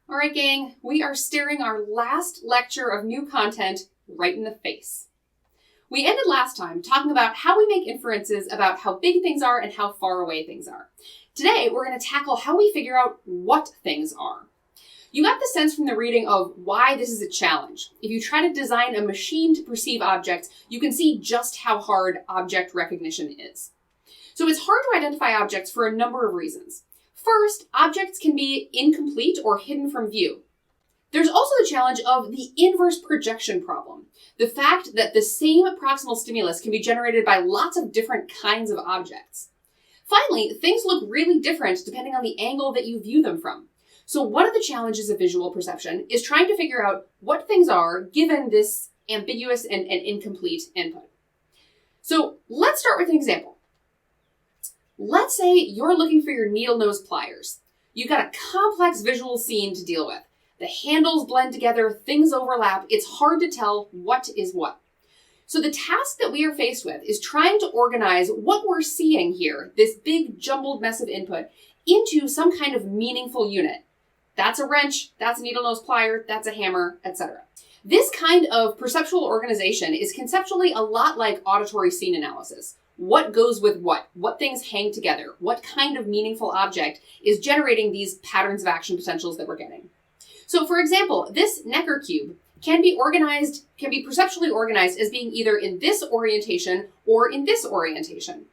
All right, gang, we are staring our last lecture of new content right in the face. We ended last time talking about how we make inferences about how big things are and how far away things are. Today, we're going to tackle how we figure out what things are. You got the sense from the reading of why this is a challenge. If you try to design a machine to perceive objects, you can see just how hard object recognition is. So it's hard to identify objects for a number of reasons. First, objects can be incomplete or hidden from view. There's also the challenge of the inverse projection problem. The fact that the same proximal stimulus can be generated by lots of different kinds of objects. Finally, things look really different depending on the angle that you view them from. So one of the challenges of visual perception is trying to figure out what things are given this ambiguous and incomplete input. So let's start with an example. Let's say you're looking for your needle nose pliers. You've got a complex visual scene to deal with. The handles blend together, things overlap, it's hard to tell what is what. So the task that we are faced with is trying to organize what we're seeing here, this big jumbled mess of input, into some kind of meaningful unit. That's a wrench, that's a needle nose plier, that's a hammer, etc. This kind of perceptual organization is conceptually a lot like auditory scene analysis. What goes with what things hang together, what kind of meaningful object is generating these patterns of action potentials that we're getting. So for example, this Necker cube can be perceptually organized as being either in this orientation or in this orientation.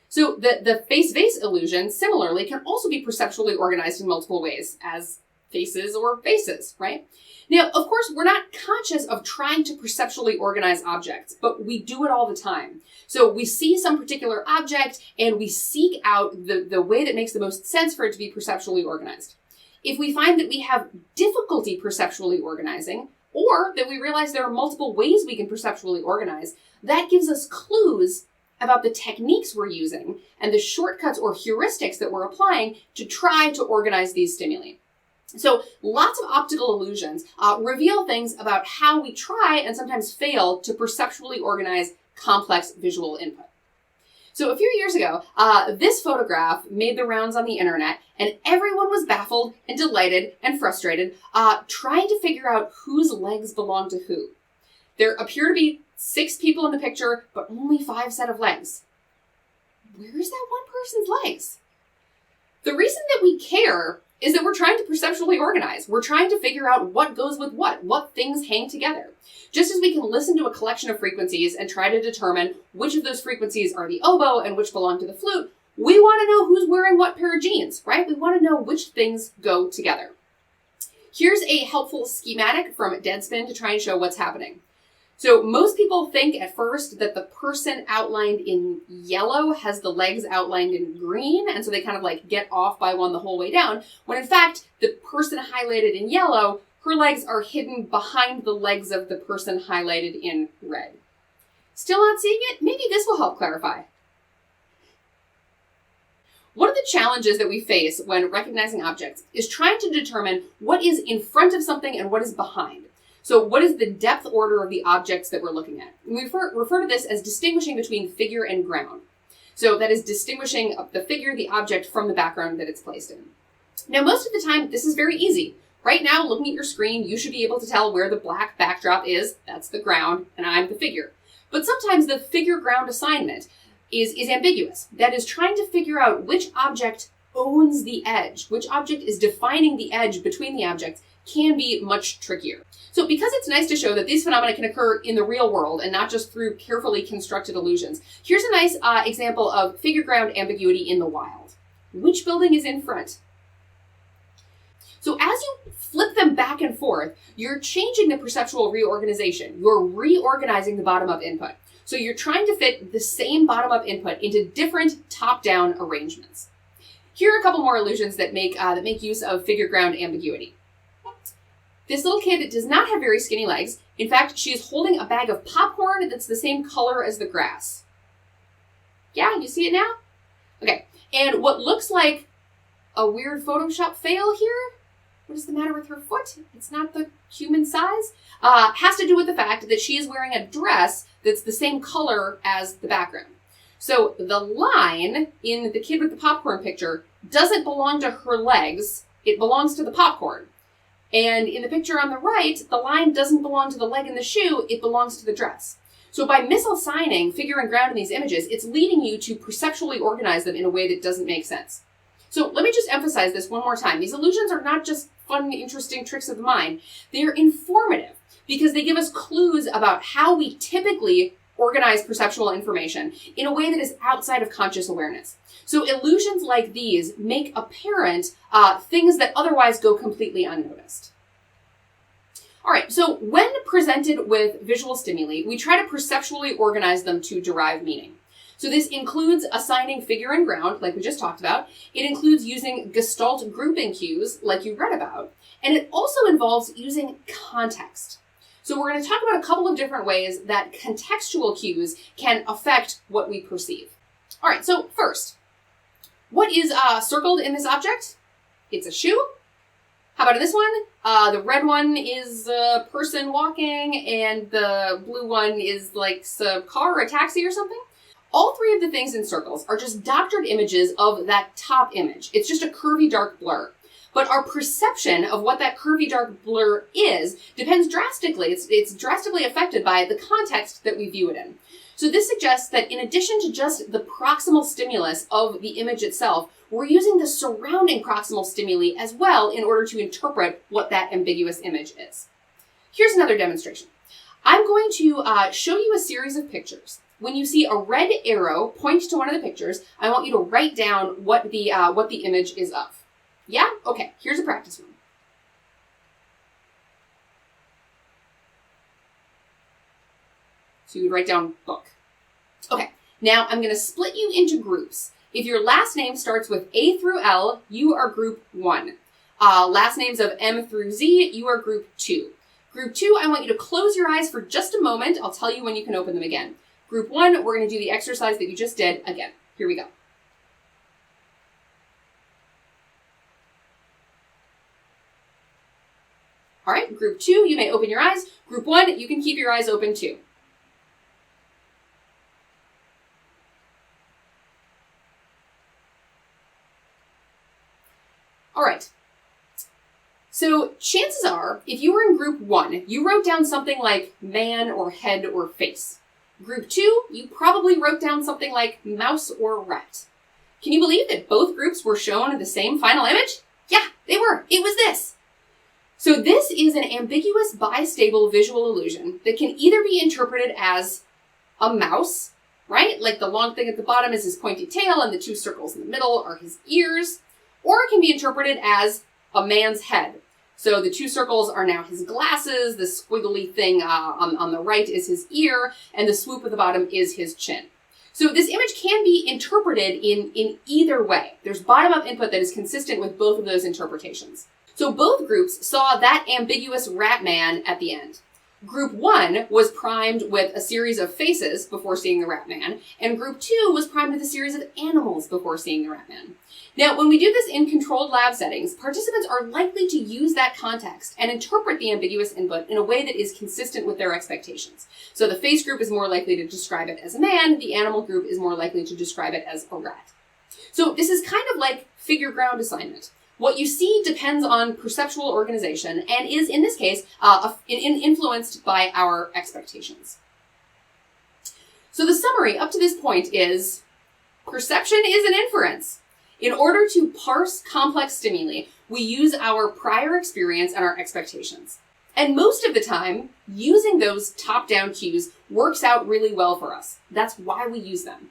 So the face-vase illusion, similarly, can also be perceptually organized in multiple ways as faces or vases, right? Now, of course, we're not conscious of trying to perceptually organize objects, but we do it all the time. So we see some particular object and we seek out the way that makes the most sense for it to be perceptually organized. If we find that we have difficulty perceptually organizing, or that we realize there are multiple ways we can perceptually organize, that gives us clues about the techniques we're using and the shortcuts or heuristics that we're applying to try to organize these stimuli. So lots of optical illusions reveal things about how we try and sometimes fail to perceptually organize complex visual input. So a few years ago, this photograph made the rounds on the internet, and everyone was baffled and delighted and frustrated, trying to figure out whose legs belong to who. There appear to be 6 people in the picture, but only 5 set of legs. Where is that one person's legs? The reason that we care is that we're trying to perceptually organize. We're trying to figure out what goes with what things hang together. Just as we can listen to a collection of frequencies and try to determine which of those frequencies are the oboe and which belong to the flute, we want to know who's wearing what pair of jeans, right? We want to know which things go together. Here's a helpful schematic from Deadspin to try and show what's happening. So most people think at first that the person outlined in yellow has the legs outlined in green, and so they kind of like get off by one the whole way down, when in fact, the person highlighted in yellow, her legs are hidden behind the legs of the person highlighted in red. Still not seeing it? Maybe this will help clarify. One of the challenges that we face when recognizing objects is trying to determine what is in front of something and what is behind. So what is the depth order of the objects that we're looking at? And we refer to this as distinguishing between figure and ground. So that is distinguishing the figure, the object, from the background that it's placed in. Now, most of the time, this is very easy. Right now, looking at your screen, you should be able to tell where the black backdrop is. That's the ground, and I'm the figure. But sometimes the figure-ground assignment is ambiguous. That is trying to figure out which object owns the edge, which object is defining the edge between the objects, can be much trickier. So because it's nice to show that these phenomena can occur in the real world and not just through carefully constructed illusions, here's a nice example of figure-ground ambiguity in the wild. Which building is in front? So as you flip them back and forth, you're changing the perceptual reorganization. You're reorganizing the bottom-up input. So you're trying to fit the same bottom-up input into different top-down arrangements. Here are a couple more illusions that make use of figure-ground ambiguity. This little kid does not have very skinny legs. In fact, she is holding a bag of popcorn that's the same color as the grass. Yeah, you see it now? Okay, and what looks like a weird Photoshop fail here, what is the matter with her foot? It's not the human size. Has to do with the fact that she is wearing a dress that's the same color as the background. So the line in the kid with the popcorn picture doesn't belong to her legs. It belongs to the popcorn. And in the picture on the right, the line doesn't belong to the leg in the shoe, it belongs to the dress. So by misassigning figure and ground in these images, it's leading you to perceptually organize them in a way that doesn't make sense. So let me just emphasize this one more time. These illusions are not just fun, interesting tricks of the mind. They are informative because they give us clues about how we typically organize perceptual information in a way that is outside of conscious awareness. So illusions like these make apparent things that otherwise go completely unnoticed. All right, so when presented with visual stimuli, we try to perceptually organize them to derive meaning. So this includes assigning figure and ground, like we just talked about. It includes using Gestalt grouping cues, like you read about. And it also involves using context. So we're going to talk about a couple of different ways that contextual cues can affect what we perceive. All right, so first, what is circled in this object? It's a shoe. How about in this one? The red one is a person walking, and the blue one is like a car or a taxi or something. All three of the things in circles are just doctored images of that top image. It's just a curvy dark blur. But our perception of what that curvy dark blur is depends drastically. It's drastically affected by the context that we view it in. So this suggests that in addition to just the proximal stimulus of the image itself, we're using the surrounding proximal stimuli as well in order to interpret what that ambiguous image is. Here's another demonstration. I'm going to show you a series of pictures. When you see a red arrow point to one of the pictures, I want you to write down what the image is of. Yeah? Okay, here's a practice one. So you would write down book. Okay, now I'm going to split you into groups. If your last name starts with A through L, you are group 1. Last names of M through Z, you are group 2. Group 2, I want you to close your eyes for just a moment. I'll tell you when you can open them again. Group 1, we're going to do the exercise that you just did again. Here we go. All right, group 2, you may open your eyes. Group 1, you can keep your eyes open too. All right. So chances are, if you were in group 1, you wrote down something like man or head or face. Group 2, you probably wrote down something like mouse or rat. Can you believe that both groups were shown the same final image? Yeah, they were. It was this. So this is an ambiguous bistable visual illusion that can either be interpreted as a mouse, right? Like the long thing at the bottom is his pointy tail and the two circles in the middle are his ears. Or it can be interpreted as a man's head. So the two circles are now his glasses, the squiggly thing on the right is his ear, and the swoop at the bottom is his chin. So this image can be interpreted in either way. There's bottom-up input that is consistent with both of those interpretations. So both groups saw that ambiguous rat man at the end. Group 1 was primed with a series of faces before seeing the rat man, and Group 2 was primed with a series of animals before seeing the rat man. Now, when we do this in controlled lab settings, participants are likely to use that context and interpret the ambiguous input in a way that is consistent with their expectations. So the face group is more likely to describe it as a man, the animal group is more likely to describe it as a rat. So this is kind of like figure ground assignment. What you see depends on perceptual organization and is, in this case, influenced by our expectations. So the summary up to this point is, perception is an inference. In order to parse complex stimuli, we use our prior experience and our expectations. And most of the time, using those top-down cues works out really well for us. That's why we use them.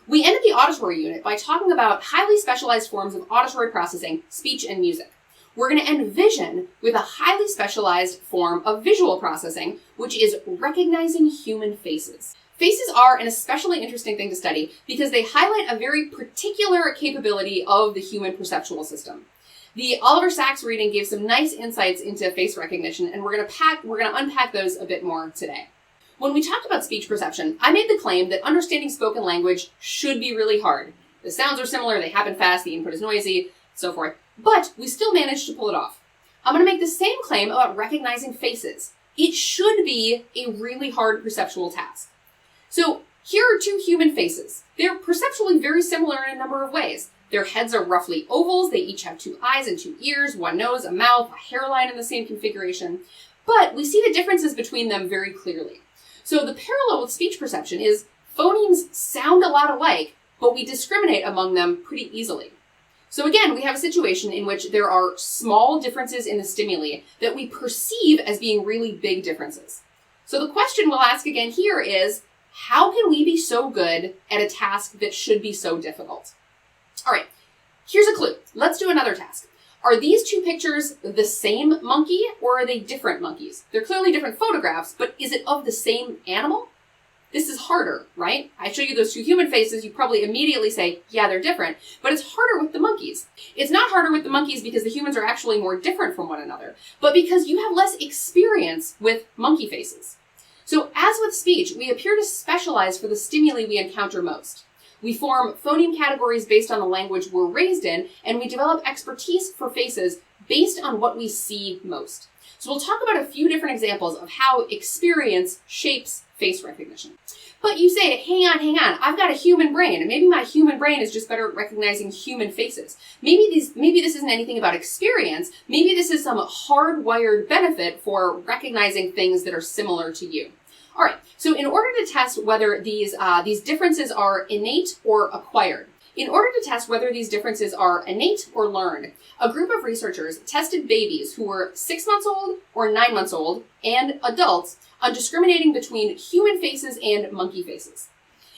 We ended the auditory unit by talking about highly specialized forms of auditory processing, speech and music. We're going to end vision with a highly specialized form of visual processing, which is recognizing human faces. Faces are an especially interesting thing to study because they highlight a very particular capability of the human perceptual system. The Oliver Sacks reading gave some nice insights into face recognition, and we're going to unpack those a bit more today. When we talked about speech perception, I made the claim that understanding spoken language should be really hard. The sounds are similar, they happen fast, the input is noisy, so forth, but we still managed to pull it off. I'm going to make the same claim about recognizing faces. It should be a really hard perceptual task. So here are two human faces. They're perceptually very similar in a number of ways. Their heads are roughly ovals. They each have 2 eyes and 2 ears, 1 nose, a mouth, a hairline in the same configuration. But we see the differences between them very clearly. So the parallel with speech perception is phonemes sound a lot alike, but we discriminate among them pretty easily. So again, we have a situation in which there are small differences in the stimuli that we perceive as being really big differences. So the question we'll ask again here is, how can we be so good at a task that should be so difficult? All right, here's a clue. Let's do another task. Are these 2 pictures the same monkey or are they different monkeys? They're clearly different photographs, but is it of the same animal? This is harder, right? I show you those 2 human faces, you probably immediately say, yeah, they're different, but it's harder with the monkeys. It's not harder with the monkeys because the humans are actually more different from one another, but because you have less experience with monkey faces. So as with speech, we appear to specialize for the stimuli we encounter most. We form phoneme categories based on the language we're raised in, and we develop expertise for faces based on what we see most. So we'll talk about a few different examples of how experience shapes face recognition. But you say, hang on, I've got a human brain, and maybe my human brain is just better at recognizing human faces. Maybe this isn't anything about experience, maybe this is some hardwired benefit for recognizing things that are similar to you. All right, so in order to test whether these differences are innate or acquired, in order to test whether these differences are innate or learned, a group of researchers tested babies who were 6 months old or 9 months old and adults on discriminating between human faces and monkey faces.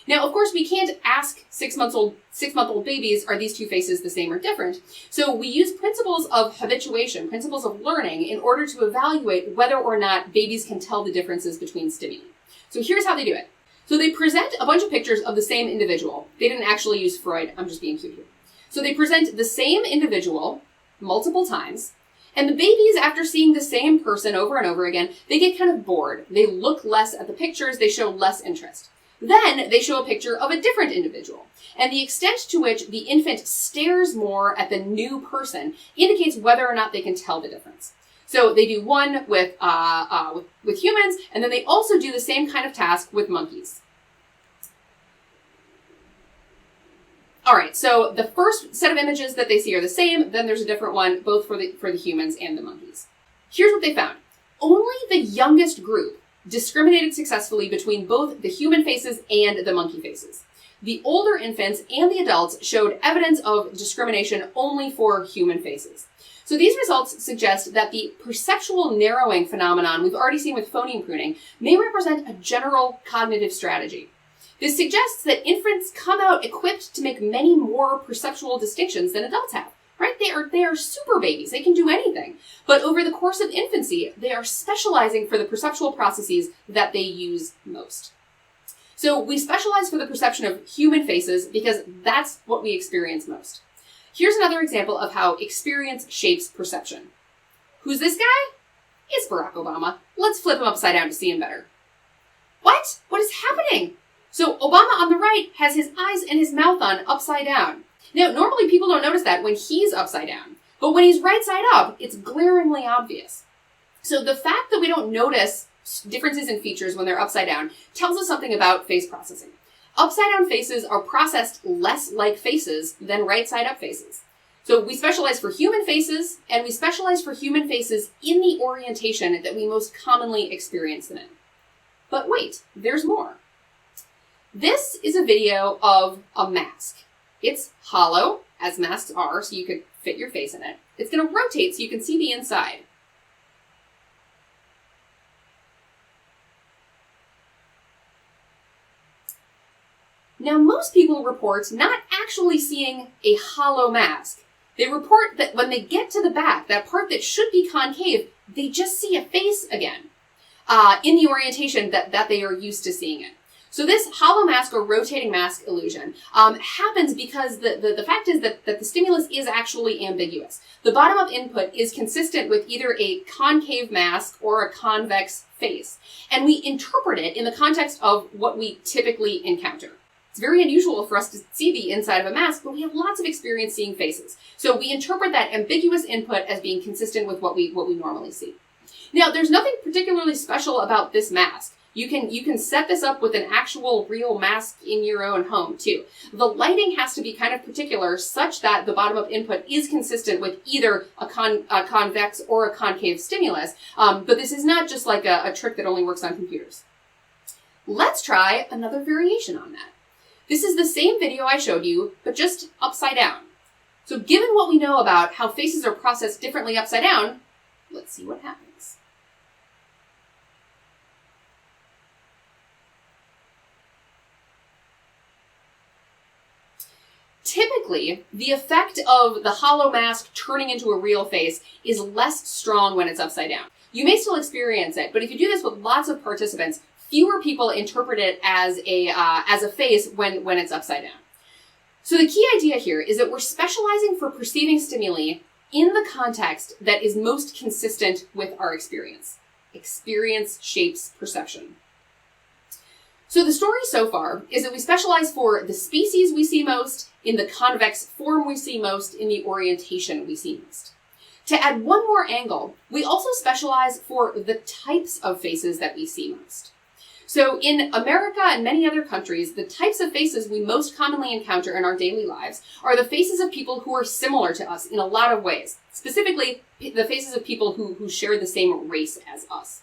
Now, of course, we can't ask 6-month-old babies, are these 2 faces the same or different? So we use principles of habituation, principles of learning, in order to evaluate whether or not babies can tell the differences between stimuli. So here's how they do it. So they present a bunch of pictures of the same individual. They didn't actually use Freud, I'm just being cute here. So they present the same individual multiple times, and the babies, after seeing the same person over and over again, they get kind of bored. They look less at the pictures, they show less interest. Then they show a picture of a different individual, and the extent to which the infant stares more at the new person indicates whether or not they can tell the difference. So they do one with humans, and then they also do the same kind of task with monkeys. All right, so the first set of images that they see are the same, then there's a different one, both for the humans and the monkeys. Here's what they found. Only the youngest group discriminated successfully between both the human faces and the monkey faces. The older infants and the adults showed evidence of discrimination only for human faces. So these results suggest that the perceptual narrowing phenomenon we've already seen with phoneme pruning may represent a general cognitive strategy. This suggests that infants come out equipped to make many more perceptual distinctions than adults have, right? They are super babies. They can do anything. But over the course of infancy, they are specializing for the perceptual processes that they use most. So we specialize for the perception of human faces because that's what we experience most. Here's another example of how experience shapes perception. Who's this guy? It's Barack Obama. Let's flip him upside down to see him better. What? What is happening? So Obama on the right has his eyes and his mouth on upside down. Now, normally people don't notice that when he's upside down, but when he's right side up, it's glaringly obvious. So the fact that we don't notice differences in features when they're upside down tells us something about face processing. Upside down faces are processed less like faces than right side up faces. So we specialize for human faces, and we specialize for human faces in the orientation that we most commonly experience them in. But wait, there's more. This is a video of a mask. It's hollow, as masks are, so you could fit your face in it. It's going to rotate so you can see the inside. Now, most people report not actually seeing a hollow mask. They report that when they get to the back, that part that should be concave, they just see a face again in the orientation that they are used to seeing it. So this hollow mask or rotating mask illusion happens because the fact is that the stimulus is actually ambiguous. The bottom-up input is consistent with either a concave mask or a convex face, and we interpret it in the context of what we typically encounter. It's very unusual for us to see the inside of a mask, but we have lots of experience seeing faces. So we interpret that ambiguous input as being consistent with what we normally see. Now, there's nothing particularly special about this mask. You can set this up with an actual real mask in your own home too. The lighting has to be kind of particular such that the bottom-up input is consistent with either a convex or a concave stimulus, but this is not just like a trick that only works on computers. Let's try another variation on that. This is the same video I showed you, but just upside down. So given what we know about how faces are processed differently upside down, let's see what happens. Typically, the effect of the hollow mask turning into a real face is less strong when it's upside down. You may still experience it, but if you do this with lots of participants, fewer people interpret it as a face when it's upside down. So the key idea here is that we're specializing for perceiving stimuli in the context that is most consistent with our experience. Experience shapes perception. So the story so far is that we specialize for the species we see most, in the convex form we see most, in the orientation we see most. To add one more angle, we also specialize for the types of faces that we see most. So in America and many other countries, the types of faces we most commonly encounter in our daily lives are the faces of people who are similar to us in a lot of ways, specifically the faces of people who share the same race as us.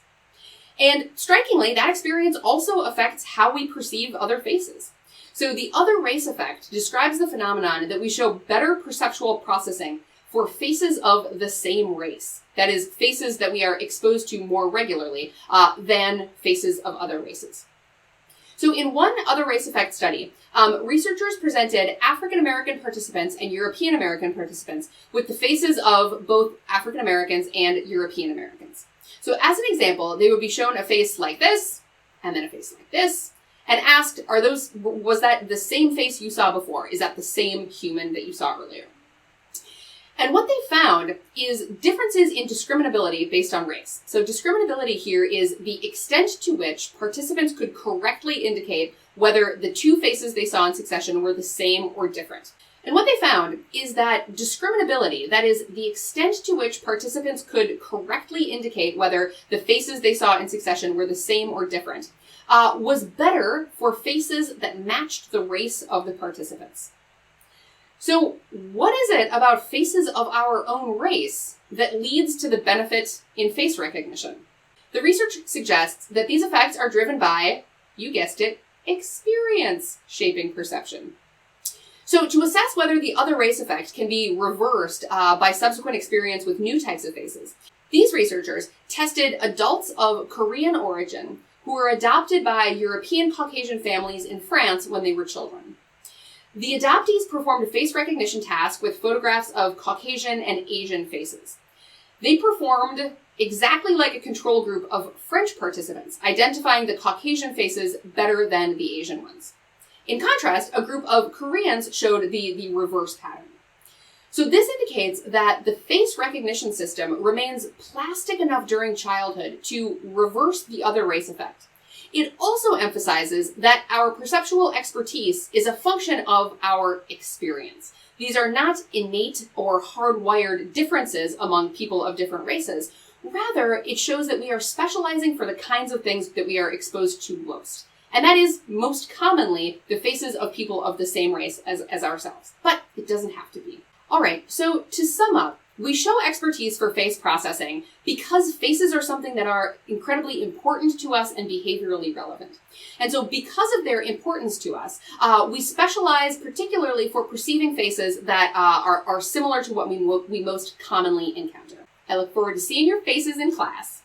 And strikingly, that experience also affects how we perceive other faces. So the other race effect describes the phenomenon that we show better perceptual processing for faces of the same race. That is, faces that we are exposed to more regularly than faces of other races. So in one other race effect study, researchers presented African American participants and European American participants with the faces of both African Americans and European Americans. So as an example, they would be shown a face like this, and then a face like this, and asked, was that the same face you saw before? Is that the same human that you saw earlier? And what they found is differences in discriminability based on race. So discriminability here is the extent to which participants could correctly indicate whether the two faces they saw in succession were the same or different. And what they found is that discriminability, that is, the extent to which participants could correctly indicate whether the faces they saw in succession were the same or different, was better for faces that matched the race of the participants. So what is it about faces of our own race that leads to the benefit in face recognition? The research suggests that these effects are driven by, you guessed it, experience shaping perception. So to assess whether the other race effect can be reversed by subsequent experience with new types of faces, these researchers tested adults of Korean origin who were adopted by European Caucasian families in France when they were children. The adoptees performed a face recognition task with photographs of Caucasian and Asian faces. They performed exactly like a control group of French participants, identifying the Caucasian faces better than the Asian ones. In contrast, a group of Koreans showed the reverse pattern. So this indicates that the face recognition system remains plastic enough during childhood to reverse the other race effect. It also emphasizes that our perceptual expertise is a function of our experience. These are not innate or hardwired differences among people of different races. Rather, it shows that we are specializing for the kinds of things that we are exposed to most. And that is, most commonly, the faces of people of the same race as ourselves. But it doesn't have to be. All right, so to sum up, we show expertise for face processing because faces are something that are incredibly important to us and behaviorally relevant. And so because of their importance to us, we specialize particularly for perceiving faces that are similar to what we most commonly encounter. I look forward to seeing your faces in class.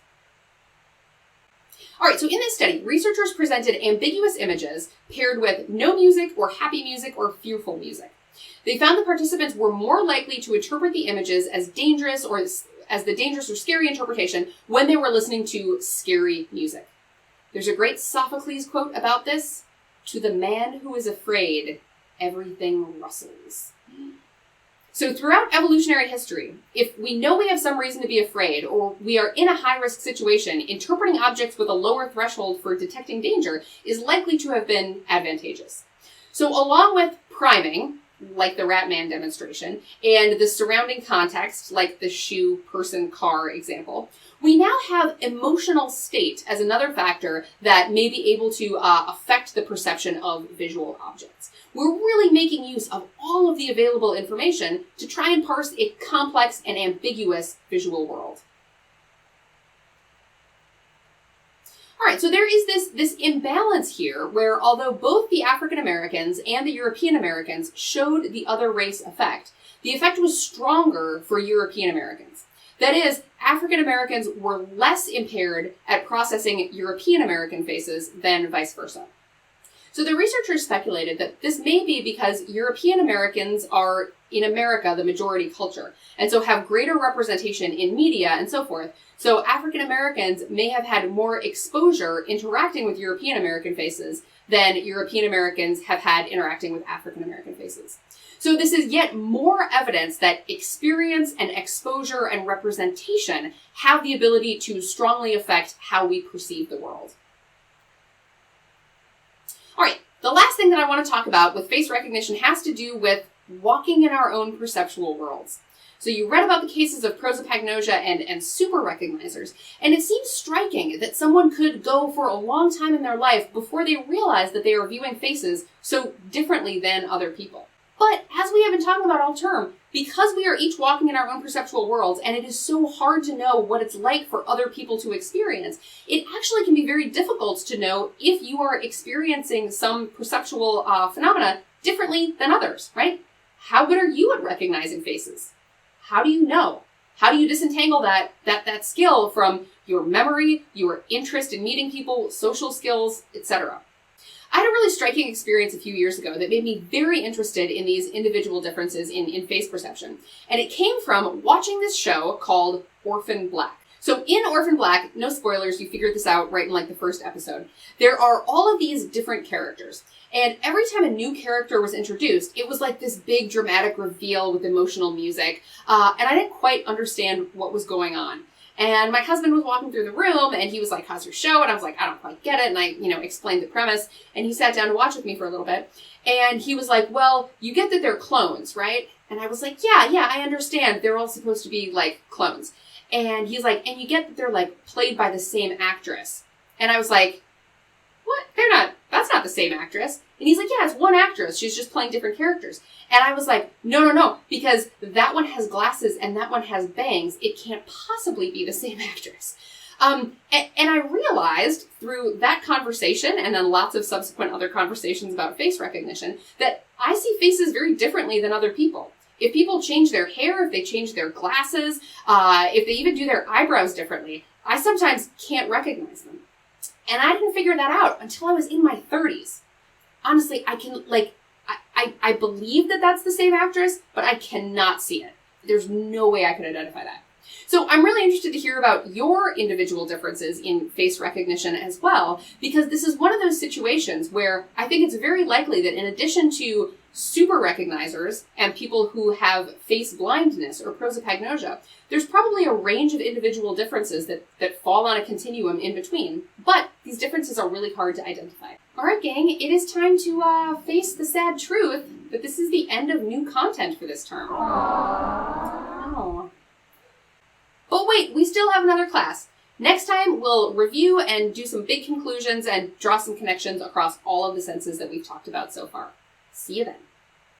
All right, so in this study, researchers presented ambiguous images paired with no music or happy music or fearful music. They found the participants were more likely to interpret the images as dangerous or as the dangerous or scary interpretation when they were listening to scary music. There's a great Sophocles quote about this. To the man who is afraid, everything rustles. So throughout evolutionary history, if we know we have some reason to be afraid or we are in a high-risk situation, interpreting objects with a lower threshold for detecting danger is likely to have been advantageous. So along with priming, like the Rat Man demonstration, and the surrounding context, like the shoe, person, car example, we now have emotional state as another factor that may be able to affect the perception of visual objects. We're really making use of all of the available information to try and parse a complex and ambiguous visual world. All right, so there is this imbalance here where although both the African Americans and the European Americans showed the other race effect, the effect was stronger for European Americans. That is, African Americans were less impaired at processing European American faces than vice versa. So the researchers speculated that this may be because European Americans are, in America, the majority culture, and so have greater representation in media and so forth. So African Americans may have had more exposure interacting with European American faces than European Americans have had interacting with African American faces. So this is yet more evidence that experience and exposure and representation have the ability to strongly affect how we perceive the world. All right, the last thing that I want to talk about with face recognition has to do with walking in our own perceptual worlds. So you read about the cases of prosopagnosia and super recognizers, and it seems striking that someone could go for a long time in their life before they realize that they are viewing faces so differently than other people. But as we have been talking about all term, because we are each walking in our own perceptual worlds, and it is so hard to know what it's like for other people to experience, it actually can be very difficult to know if you are experiencing some perceptual phenomena differently than others, right? How good are you at recognizing faces? How do you know? How do you disentangle that skill from your memory, your interest in meeting people, social skills, etc.? I had a really striking experience a few years ago that made me very interested in these individual differences in face perception. And it came from watching this show called Orphan Black. So in Orphan Black, no spoilers, you figured this out right in like the first episode, there are all of these different characters. And every time a new character was introduced, it was like this big dramatic reveal with emotional music. And I didn't quite understand what was going on. And my husband was walking through the room and he was like, "How's your show?" And I was like, "I don't quite get it." And I, explained the premise, and he sat down to watch with me for a little bit. And he was like, "Well, you get that they're clones, right?" And I was like, yeah, I understand. They're all supposed to be like clones. And he's like, "And you get that they're like played by the same actress." And I was like, "What? That's not the same actress." And he's like, "Yeah, it's one actress. She's just playing different characters." And I was like, no, because that one has glasses and that one has bangs. It can't possibly be the same actress. And I realized through that conversation and then lots of subsequent other conversations about face recognition that I see faces very differently than other people. If people change their hair, if they change their glasses, if they even do their eyebrows differently, I sometimes can't recognize them. And I didn't figure that out until I was in my 30s. Honestly, I believe that that's the same actress, but I cannot see it. There's no way I could identify that. So I'm really interested to hear about your individual differences in face recognition as well, because this is one of those situations where I think it's very likely that in addition to super recognizers and people who have face blindness or prosopagnosia, there's probably a range of individual differences that fall on a continuum in between, but these differences are really hard to identify. All right, gang, it is time to face the sad truth that this is the end of new content for this term. Oh. But wait, we still have another class. Next time, we'll review and do some big conclusions and draw some connections across all of the senses that we've talked about so far. See you then.